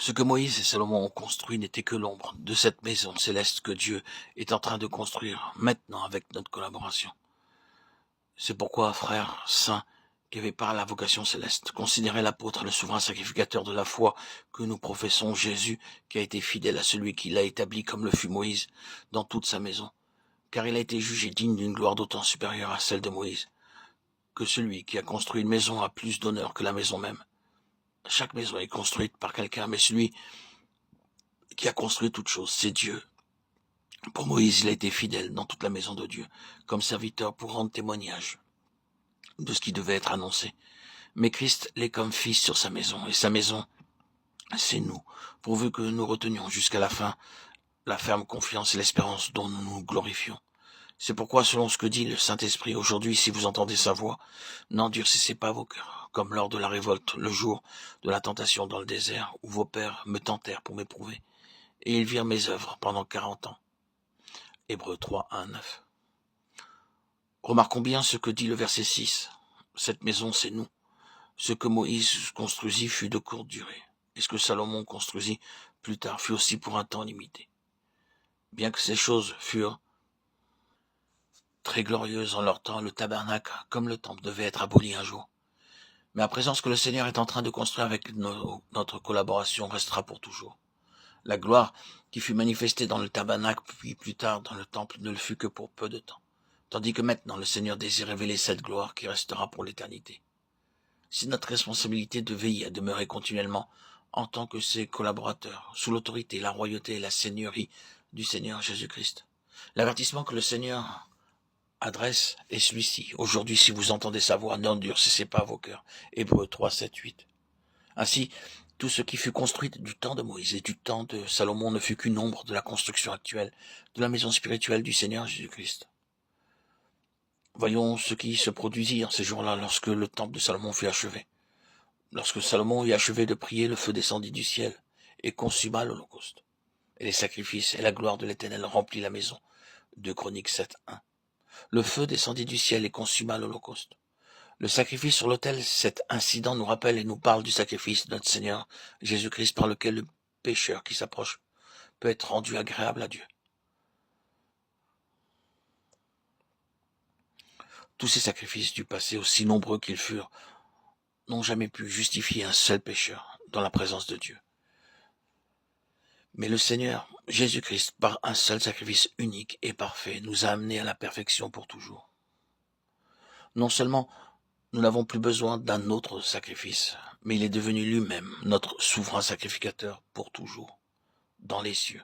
Ce que Moïse et Salomon ont construit n'était que l'ombre de cette maison céleste que Dieu est en train de construire maintenant avec notre collaboration. C'est pourquoi, frères saints, qui avaient par la vocation céleste, considérez l'apôtre, le souverain sacrificateur de la foi que nous professons, Jésus, qui a été fidèle à celui qui l'a établi comme le fut Moïse dans toute sa maison, car il a été jugé digne d'une gloire d'autant supérieure à celle de Moïse, que celui qui a construit une maison a plus d'honneur que la maison même. Chaque maison est construite par quelqu'un, mais celui qui a construit toute chose, c'est Dieu. Pour Moïse, il a été fidèle dans toute la maison de Dieu, comme serviteur pour rendre témoignage de ce qui devait être annoncé. Mais Christ l'est comme fils sur sa maison, et sa maison, c'est nous, pourvu que nous retenions jusqu'à la fin la ferme confiance et l'espérance dont nous nous glorifions. C'est pourquoi, selon ce que dit le Saint-Esprit, aujourd'hui, si vous entendez sa voix, n'endurcissez pas vos cœurs, comme lors de la révolte, le jour de la tentation dans le désert, où vos pères me tentèrent pour m'éprouver, et ils virent mes œuvres pendant 40 ans. Hébreux 3, 1, 9. Remarquons bien ce que dit le verset 6. Cette maison, c'est nous. Ce que Moïse construisit fut de courte durée, et ce que Salomon construisit plus tard fut aussi pour un temps limité. Bien que ces choses furent très glorieuses en leur temps, le tabernacle, comme le temple, devait être aboli un jour. Mais à présent, ce que le Seigneur est en train de construire avec notre collaboration restera pour toujours. La gloire qui fut manifestée dans le tabernacle, puis plus tard dans le temple, ne le fut que pour peu de temps. Tandis que maintenant, le Seigneur désire révéler cette gloire qui restera pour l'éternité. C'est notre responsabilité de veiller à demeurer continuellement en tant que ses collaborateurs, sous l'autorité, la royauté et la seigneurie du Seigneur Jésus-Christ. L'avertissement que le Seigneur adresse est celui-ci. Aujourd'hui, si vous entendez sa voix, n'endurcissez pas vos cœurs. Hébreux 3, 7, 8. Ainsi, tout ce qui fut construit du temps de Moïse et du temps de Salomon ne fut qu'une ombre de la construction actuelle de la maison spirituelle du Seigneur Jésus-Christ. Voyons ce qui se produisit en ces jours-là lorsque le temple de Salomon fut achevé. Lorsque Salomon eut achevé de prier, le feu descendit du ciel et consuma l'holocauste. Et les sacrifices et la gloire de l'Éternel remplit la maison. 2 Chroniques 7, 1. Le feu descendit du ciel et consuma l'holocauste. Le sacrifice sur l'autel, cet incident nous rappelle et nous parle du sacrifice de notre Seigneur Jésus-Christ par lequel le pécheur qui s'approche peut être rendu agréable à Dieu. Tous ces sacrifices du passé, aussi nombreux qu'ils furent, n'ont jamais pu justifier un seul pécheur dans la présence de Dieu. Mais le Seigneur Jésus-Christ, par un seul sacrifice unique et parfait, nous a amenés à la perfection pour toujours. Non seulement nous n'avons plus besoin d'un autre sacrifice, mais il est devenu lui-même notre souverain sacrificateur pour toujours, dans les cieux.